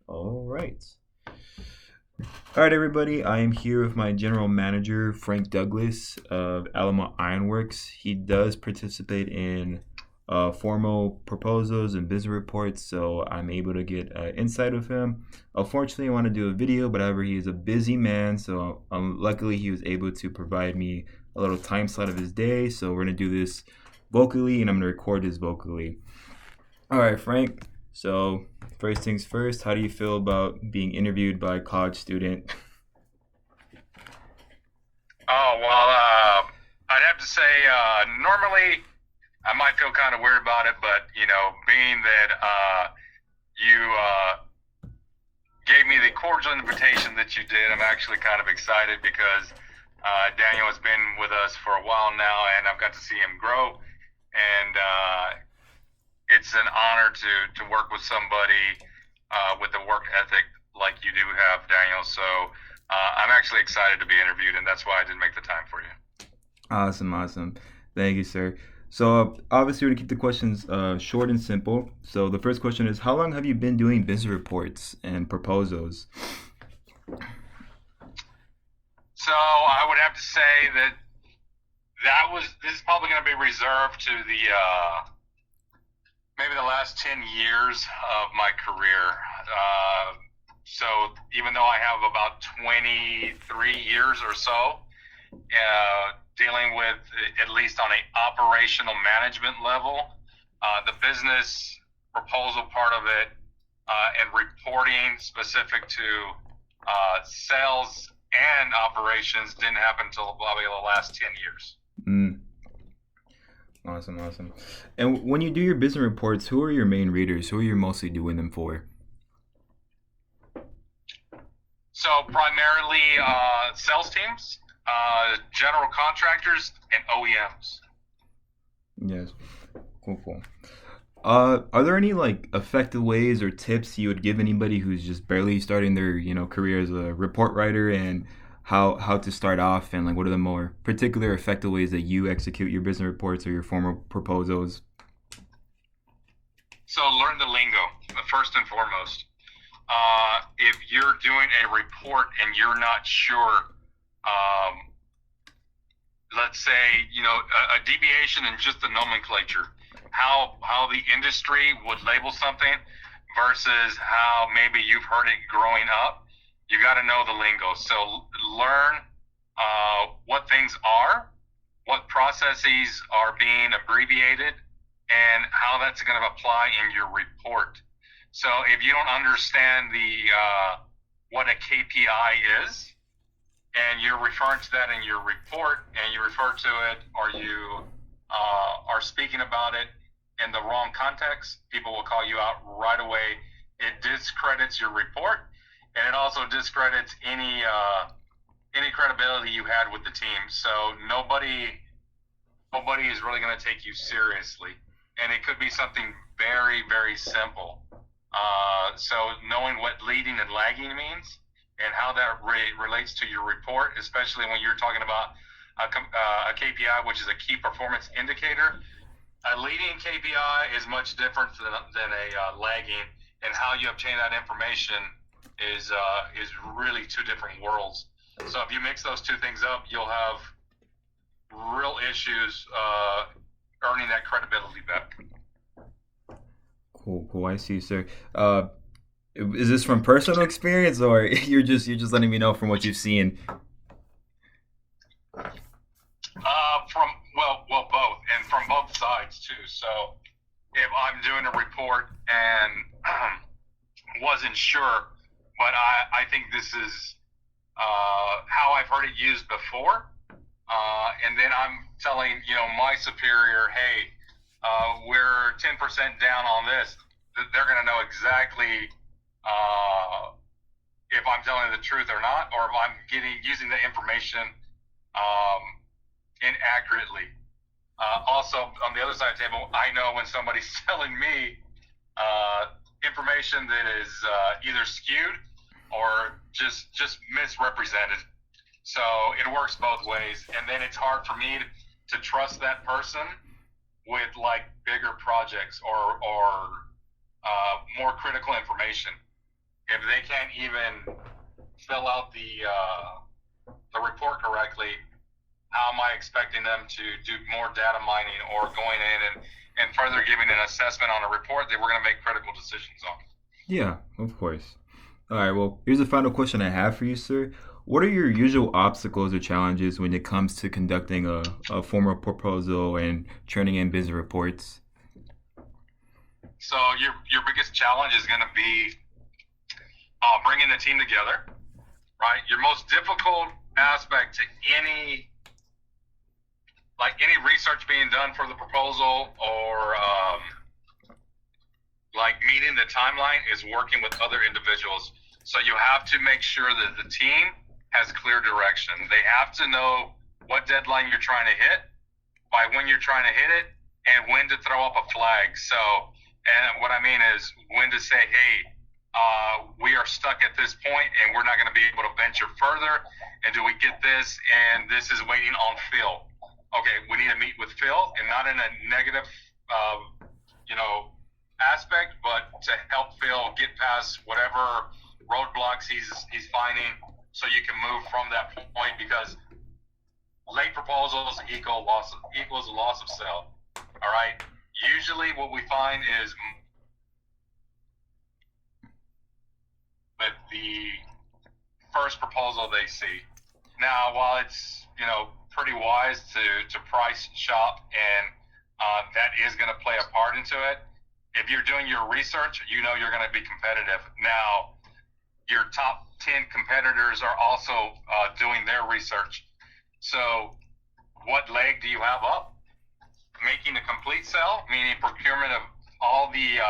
All right. All right, everybody. I am here with my general manager, Frank Douglas of Alamo Ironworks. He does participate in formal proposals and business reports, so I'm able to get insight with him. Unfortunately, I want to do a video, but however, he is a busy man, so luckily he was able to provide me a little time slot of his day. So we're going to do this vocally, and I'm going to record this vocally. All right, Frank. So, first things first, how do you feel about being interviewed by a college student? Oh, well, I'd have to say, normally I might feel kind of weird about it, but, being that you gave me the cordial invitation that you did, I'm actually kind of excited because Daniel has been with us for a while now, and I've got to see him grow. And it's an honor to work with somebody with the work ethic like you do have, Daniel. So I'm actually excited to be interviewed, and that's why I did make the time for you. Awesome, awesome. Thank you, sir. So, obviously, we're going to keep the questions short and simple. So, the first question is, how long have you been doing business reports and proposals? So I would have to say that this is probably going to be reserved to the maybe the last 10 years of my career. So even though I have about 23 years or so dealing with, at least on a operational management level, the business proposal part of it, and reporting specific to sales and operations didn't happen until probably the last 10 years. Mm, awesome, awesome. And when you do your business reports, who are your main readers? Who are you mostly doing them for? So primarily sales teams, general contractors, and OEMs. Yes. Cool, cool. Are there any like effective ways or tips you would give anybody who's just barely starting their career as a report writer, and how to start off, and like what are the more particular effective ways that you execute your business reports or your formal proposals? So learn the lingo, first and foremost. If you're doing a report and you're not sure, um, let's say, a deviation in just the nomenclature, how the industry would label something versus how maybe you've heard it growing up, you got to know the lingo. So learn what things are, what processes are being abbreviated, and how that's going to apply in your report. So if you don't understand the what a KPI is, and you're referring to that in your report, and you refer to it, or you are speaking about it in the wrong context, people will call you out right away. It discredits your report, and it also discredits any credibility you had with the team. So nobody is really going to take you seriously, and it could be something very, very simple. So knowing what leading and lagging means and how that relates to your report, especially when you're talking about a KPI, which is a key performance indicator. A leading KPI is much different than a lagging, and how you obtain that information is really two different worlds. So if you mix those two things up, you'll have real issues earning that credibility back. Cool, cool. I see, sir. Is this from personal experience, or you're just letting me know from what you've seen? From well, both, and from both sides too. So if I'm doing a report and wasn't sure, but I think this is how I've heard it used before, and then I'm telling my superior, hey, we're 10% down on this. They're going to know exactly if I'm telling the truth or not, or if I'm using the information um, inaccurately. Also, on the other side of the table, I know when somebody's telling me information that is either skewed or just misrepresented. So it works both ways, and then it's hard for me to trust that person with bigger projects or more critical information. if they can't even fill out the report correctly, how am I expecting them to do more data mining or going in and further giving an assessment on a report that we're going to make critical decisions on? Yeah, of course. All right, well, here's the final question I have for you, sir. What are your usual obstacles or challenges when it comes to conducting a formal proposal and turning in business reports? So your biggest challenge is going to be bringing the team together, right? Your most difficult aspect to any research being done for the proposal or like meeting the timeline is working with other individuals. So you have to make sure that the team has clear direction. They have to know what deadline you're trying to hit, by when you're trying to hit it, and when to throw up a flag. So, and what I mean is when to say, hey, we are stuck at this point and we're not going to be able to venture further. And do we get this? And this is waiting on Phil. Okay, we need to meet with Phil, and not in a negative, aspect, but to help Phil get past whatever roadblocks he's finding, so you can move from that point. Because late proposals equals a loss of sale. All right. Usually, what we find is with the first proposal they see. Now, while it's pretty wise to price shop, and that is going to play a part into it, if you're doing your research, you're going to be competitive. Now, your top 10 competitors are also doing their research. So, what leg do you have up? Making a complete sell, meaning procurement of all the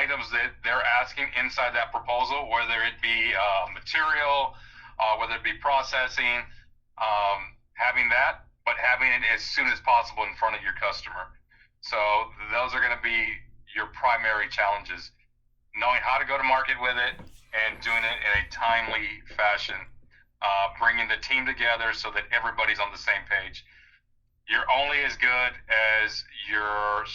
items that they're asking inside that proposal, whether it be material, whether it be processing, having that, but having it as soon as possible in front of your customer. So those are going to be your primary challenges. Knowing how to go to market with it and doing it in a timely fashion, bringing the team together so that everybody's on the same page. You're only as good as your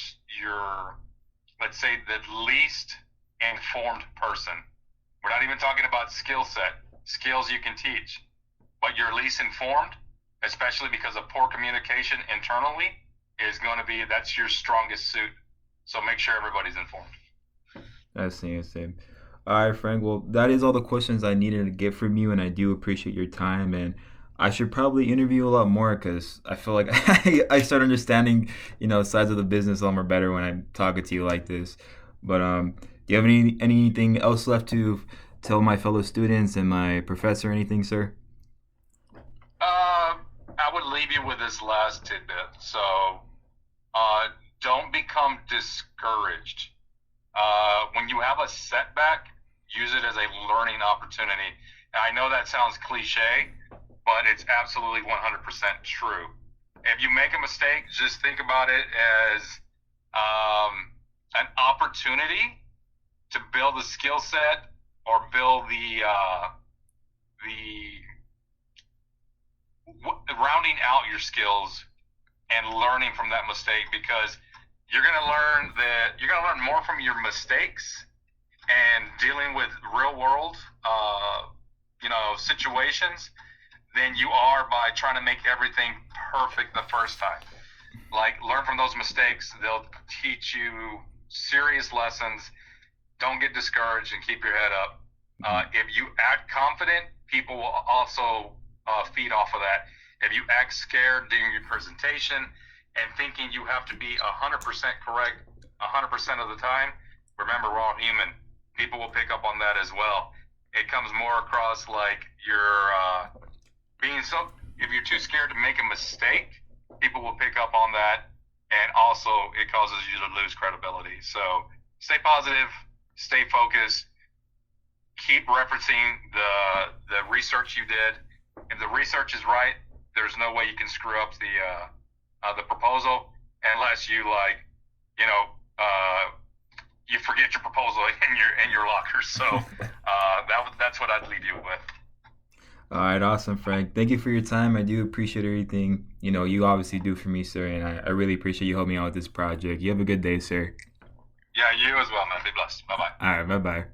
let's say, the least informed person. We're not even talking about skill set. Skills you can teach, but your least informed, especially because of poor communication internally, is going to be, that's your strongest suit. So make sure everybody's informed. I see, I see. All right, Frank. Well, that is all the questions I needed to get from you, and I do appreciate your time. And I should probably interview a lot more because I feel like I start understanding, sides of the business a lot more better when I'm talking to you like this. But do you have anything else left to tell my fellow students and my professor, anything, sir? I would leave you with this last tidbit. So don't become discouraged. When you have a setback, use it as a learning opportunity. Now, I know that sounds cliche, but it's absolutely 100% true. If you make a mistake, just think about it as an opportunity to build a skill set or build the rounding out your skills and learning from that mistake, because you're going to learn more from your mistakes and dealing with real world situations than you are by trying to make everything perfect the first time. Like, learn from those mistakes. They'll teach you serious lessons. Don't get discouraged and keep your head up. If you act confident, people will also feed off of that. If you act scared during your presentation and thinking you have to be 100% correct 100% of the time, remember, we're all human. People will pick up on that as well. It comes more across like you're if you're too scared to make a mistake, people will pick up on that, and also it causes you to lose credibility. So stay positive, stay focused, keep referencing the research you did. If the research is right, there's no way you can screw up the proposal unless you you forget your proposal in your locker. So that's what I'd leave you with. All right, awesome, Frank. Thank you for your time. I do appreciate everything you obviously do for me, sir, and I really appreciate you helping me out with this project. You have a good day, sir. Yeah, you as well, man. Be blessed. Bye bye. All right, bye bye.